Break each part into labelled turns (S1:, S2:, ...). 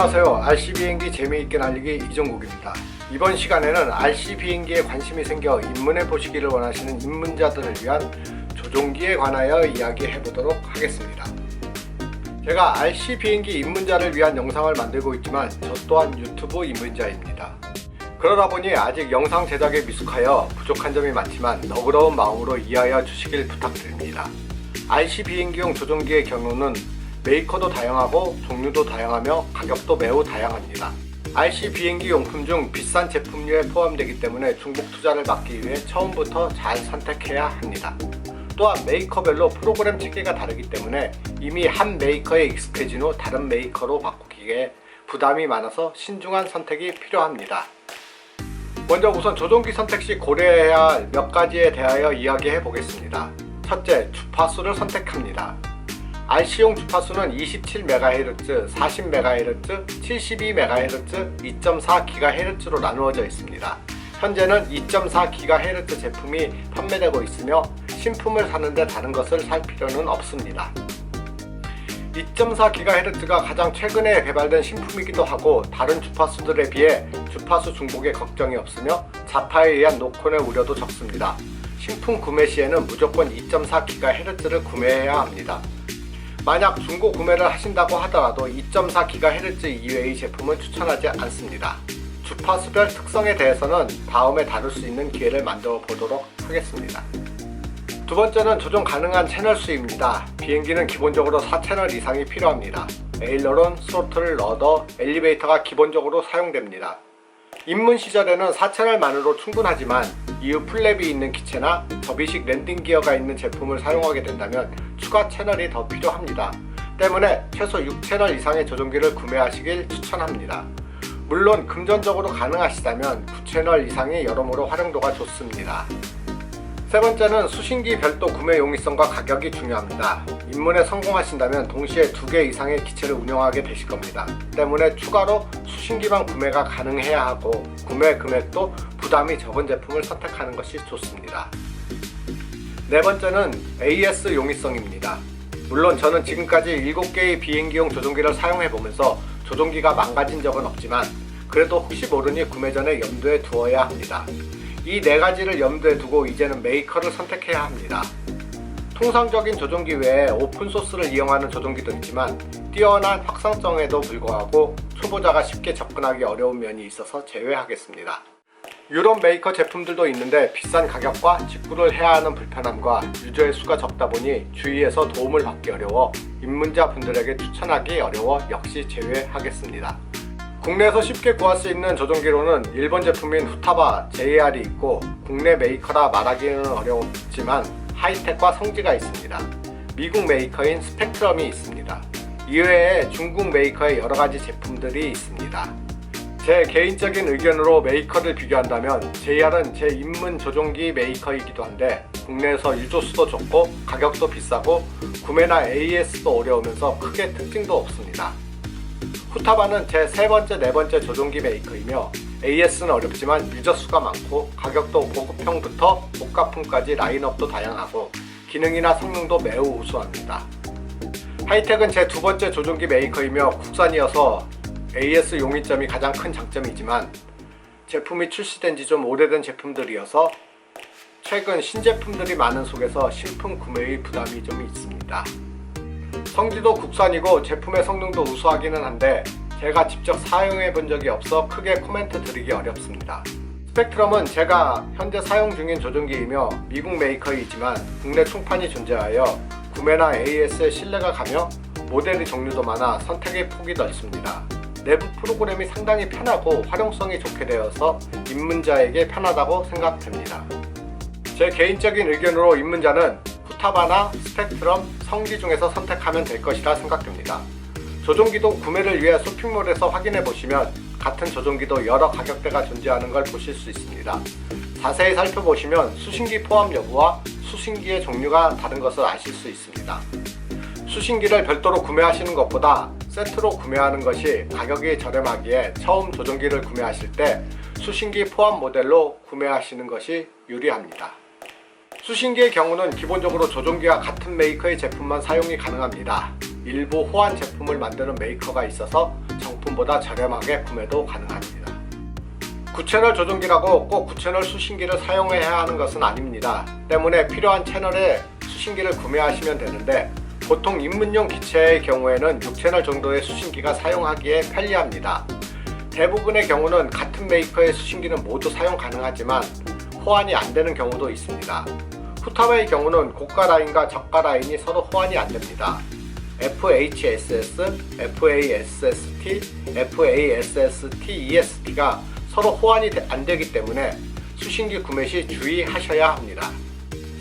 S1: 안녕하세요. RC 비행기 재미있게 날리기 이종국입니다. 이번 시간에는 RC 비행기에 관심이 생겨 입문해 보시기를 원하시는 입문자들을 위한 조종기에 관하여 이야기해 보도록 하겠습니다. 제가 RC 비행기 입문자를 위한 영상을 만들고 있지만 저 또한 유튜브 입문자입니다. 그러다 보니 아직 영상 제작에 미숙하여 부족한 점이 많지만 너그러운 마음으로 이해하여 주시길 부탁드립니다. RC 비행기용 조종기의 경우는 메이커도 다양하고 종류도 다양하며 가격도 매우 다양합니다. RC 비행기 용품 중 비싼 제품류에 포함되기 때문에 중복 투자를 막기 위해 처음부터 잘 선택해야 합니다. 또한 메이커별로 프로그램 체계가 다르기 때문에 이미 한 메이커에 익숙해진 후 다른 메이커로 바꾸기에 부담이 많아서 신중한 선택이 필요합니다. 먼저 우선 조종기 선택 시 고려해야 할 몇 가지에 대하여 이야기해 보겠습니다. 첫째, 주파수를 선택합니다. RC용 주파수는 27MHz, 40MHz, 72MHz, 2.4GHz로 나누어져 있습니다. 현재는 2.4GHz 제품이 판매되고 있으며 신품을 사는데 다른 것을 살 필요는 없습니다. 2.4GHz가 가장 최근에 개발된 신품이기도 하고 다른 주파수들에 비해 주파수 중복에 걱정이 없으며 자파에 의한 노콘의 우려도 적습니다. 신품 구매 시에는 무조건 2.4GHz를 구매해야 합니다. 만약 중고 구매를 하신다고 하더라도 2.4GHz 이외의 제품은 추천하지 않습니다. 주파수별 특성에 대해서는 다음에 다룰 수 있는 기회를 만들어 보도록 하겠습니다. 두 번째는 조종 가능한 채널 수입니다. 비행기는 기본적으로 4채널 이상이 필요합니다. 에일러론, 스로틀, 러더, 엘리베이터가 기본적으로 사용됩니다. 입문 시절에는 4채널만으로 충분하지만 이후 플랩이 있는 기체나 접이식 랜딩 기어가 있는 제품을 사용하게 된다면 추가 채널이 더 필요합니다. 때문에 최소 6채널 이상의 조종기를 구매하시길 추천합니다. 물론 금전적으로 가능하시다면 9채널 이상이 여러모로 활용도가 좋습니다. 세 번째는 수신기 별도 구매 용이성과 가격이 중요합니다. 입문에 성공하신다면 동시에 2개 이상의 기체를 운영하게 되실 겁니다. 때문에 추가로 수신기만 구매가 가능해야 하고 구매 금액도 부담이 적은 제품을 선택하는 것이 좋습니다. 네 번째는 AS 용이성입니다. 물론 저는 지금까지 7개의 비행기용 조종기를 사용해보면서 조종기가 망가진 적은 없지만 그래도 혹시 모르니 구매 전에 염두에 두어야 합니다. 이 4가지를 염두에 두고 이제는 메이커를 선택해야 합니다. 통상적인 조종기 외에 오픈소스를 이용하는 조종기도 있지만 뛰어난 확산성에도 불구하고 초보자가 쉽게 접근하기 어려운 면이 있어서 제외하겠습니다. 유럽 메이커 제품들도 있는데 비싼 가격과 직구를 해야 하는 불편함과 유저의 수가 적다 보니 주위에서 도움을 받기 어려워 입문자 분들에게 추천하기 어려워 역시 제외하겠습니다. 국내에서 쉽게 구할 수 있는 조종기로는 일본 제품인 후타바, JR이 있고 국내 메이커라 말하기는 어렵지만 하이텍과 성지가 있습니다. 미국 메이커인 스펙트럼이 있습니다. 이외에 중국 메이커의 여러가지 제품들이 있습니다. 제 개인적인 의견으로 메이커를 비교한다면 JR은 제 입문 조종기 메이커이기도 한데 국내에서 유조수도 적고 가격도 비싸고 구매나 AS도 어려우면서 크게 특징도 없습니다. 후타바는 제 3번째, 4번째 조종기 메이커이며 AS는 어렵지만 유저수가 많고 가격도 보급형부터 복가품까지 라인업도 다양하고 기능이나 성능도 매우 우수합니다. 하이텍은 제 2번째 조종기 메이커이며 국산이어서 AS 용이점이 가장 큰 장점이지만 제품이 출시된 지 좀 오래된 제품들이어서 최근 신제품들이 많은 속에서 신품 구매의 부담이 좀 있습니다. 성지도 국산이고 제품의 성능도 우수하기는 한데 제가 직접 사용해 본 적이 없어 크게 코멘트 드리기 어렵습니다. 스펙트럼은 제가 현재 사용 중인 조종기이며 미국 메이커이지만 국내 총판이 존재하여 구매나 AS에 신뢰가 가며 모델의 종류도 많아 선택의 폭이 넓습니다. 내부 프로그램이 상당히 편하고 활용성이 좋게 되어서 입문자에게 편하다고 생각됩니다. 제 개인적인 의견으로 입문자는 후타바나 스펙트럼, 성지 중에서 선택하면 될 것이라 생각됩니다. 조종기도 구매를 위해 쇼핑몰에서 확인해 보시면 같은 조종기도 여러 가격대가 존재하는 걸 보실 수 있습니다. 자세히 살펴보시면 수신기 포함 여부와 수신기의 종류가 다른 것을 아실 수 있습니다. 수신기를 별도로 구매하시는 것보다 세트로 구매하는 것이 가격이 저렴하기에 처음 조종기를 구매하실 때 수신기 포함 모델로 구매하시는 것이 유리합니다. 수신기의 경우는 기본적으로 조종기와 같은 메이커의 제품만 사용이 가능합니다. 일부 호환 제품을 만드는 메이커가 있어서 정품 전보다 저렴하게 구매도 가능합니다. 9채널 조종기라고 꼭 9채널 수신기를 사용해야 하는 것은 아닙니다. 때문에 필요한 채널의 수신기를 구매하시면 되는데 보통 입문용 기체의 경우에는 6채널 정도의 수신기가 사용하기에 편리합니다. 대부분의 경우는 같은 메이커의 수신기는 모두 사용 가능하지만 호환이 안 되는 경우도 있습니다. 후타바의 경우는 고가 라인과 저가 라인이 서로 호환이 안 됩니다. FHSS, FASST, FASST, EST가 서로 호환이 안 되기 때문에 수신기 구매 시 주의하셔야 합니다.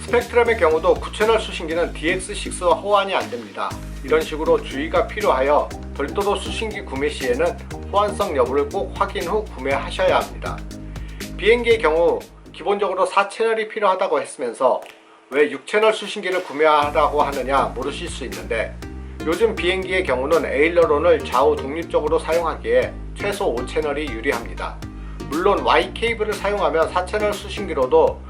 S1: 스펙트럼의 경우도 9채널 수신기는 DX6와 호환이 안 됩니다. 이런 식으로 주의가 필요하여 별도로 수신기 구매 시에는 호환성 여부를 꼭 확인 후 구매하셔야 합니다. 비행기의 경우 기본적으로 4채널이 필요하다고 했으면서 왜 6채널 수신기를 구매하라고 하느냐 물으실 수 있는데 요즘 비행기의 경우는 에일러론을 좌우 독립적으로 사용하기에 최소 5채널이 유리합니다. 물론 Y 케이블을 사용하면 4채널 수신기로도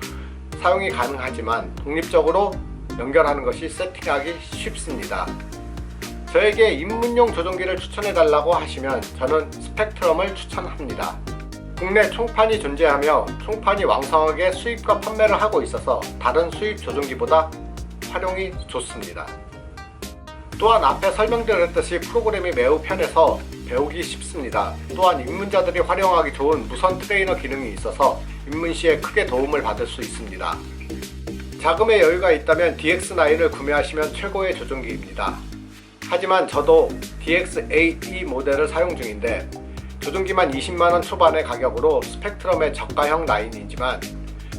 S1: 사용이 가능하지만 독립적으로 연결하는 것이 세팅하기 쉽습니다. 저에게 입문용 조종기를 추천해달라고 하시면 저는 스펙트럼을 추천합니다. 국내 총판이 존재하며 총판이 왕성하게 수입과 판매를 하고 있어서 다른 수입 조종기보다 활용이 좋습니다. 또한 앞에 설명드렸듯이 프로그램이 매우 편해서 배우기 쉽습니다. 또한 입문자들이 활용하기 좋은 무선 트레이너 기능이 있어서 입문 시에 크게 도움을 받을 수 있습니다. 자금의 여유가 있다면 DX9을 구매하시면 최고의 조종기입니다. 하지만 저도 DX8E 모델을 사용 중인데 조종기만 20만원 초반의 가격으로 스펙트럼의 저가형 라인이지만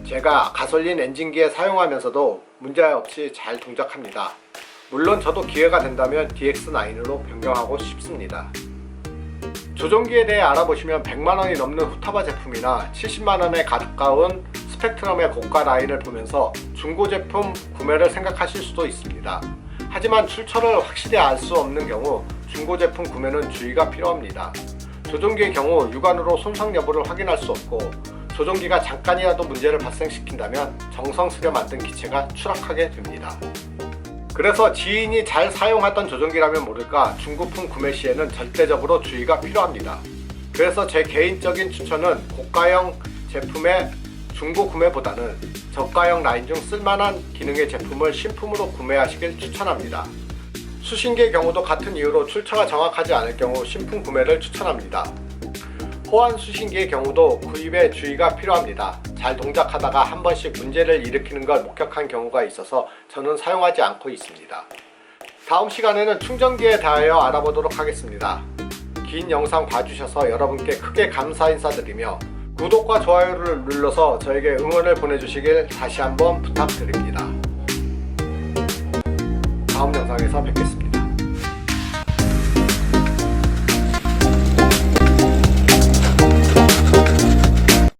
S1: 제가 가솔린 엔진기에 사용하면서도 문제없이 잘 동작합니다. 물론 저도 기회가 된다면 DX9으로 변경하고 싶습니다. 조종기에 대해 알아보시면 100만원이 넘는 후타바 제품이나 70만원에 가까운 스펙트럼의 고가 라인을 보면서 중고 제품 구매를 생각하실 수도 있습니다. 하지만 출처를 확실히 알 수 없는 경우 중고 제품 구매는 주의가 필요합니다. 조종기의 경우 육안으로 손상 여부를 확인할 수 없고 조종기가 잠깐이라도 문제를 발생시킨다면 정성 스려 만든 기체가 추락하게 됩니다. 그래서 지인이 잘 사용하던 조종기라면 모를까 중고품 구매 시에는 절대적으로 주의가 필요합니다. 그래서 제 개인적인 추천은 고가형 제품의 중고 구매보다는 저가형 라인 중 쓸만한 기능의 제품을 신품으로 구매하시길 추천합니다. 수신기의 경우도 같은 이유로 출처가 정확하지 않을 경우 신품 구매를 추천합니다. 호환 수신기의 경우도 구입에 주의가 필요합니다. 잘 동작하다가 한 번씩 문제를 일으키는 걸 목격한 경우가 있어서 저는 사용하지 않고 있습니다. 다음 시간에는 충전기에 대하여 알아보도록 하겠습니다. 긴 영상 봐주셔서 여러분께 크게 감사 인사드리며 구독과 좋아요를 눌러서 저에게 응원을 보내주시길 다시 한번 부탁드립니다. 다음 영상에서 뵙겠습니다.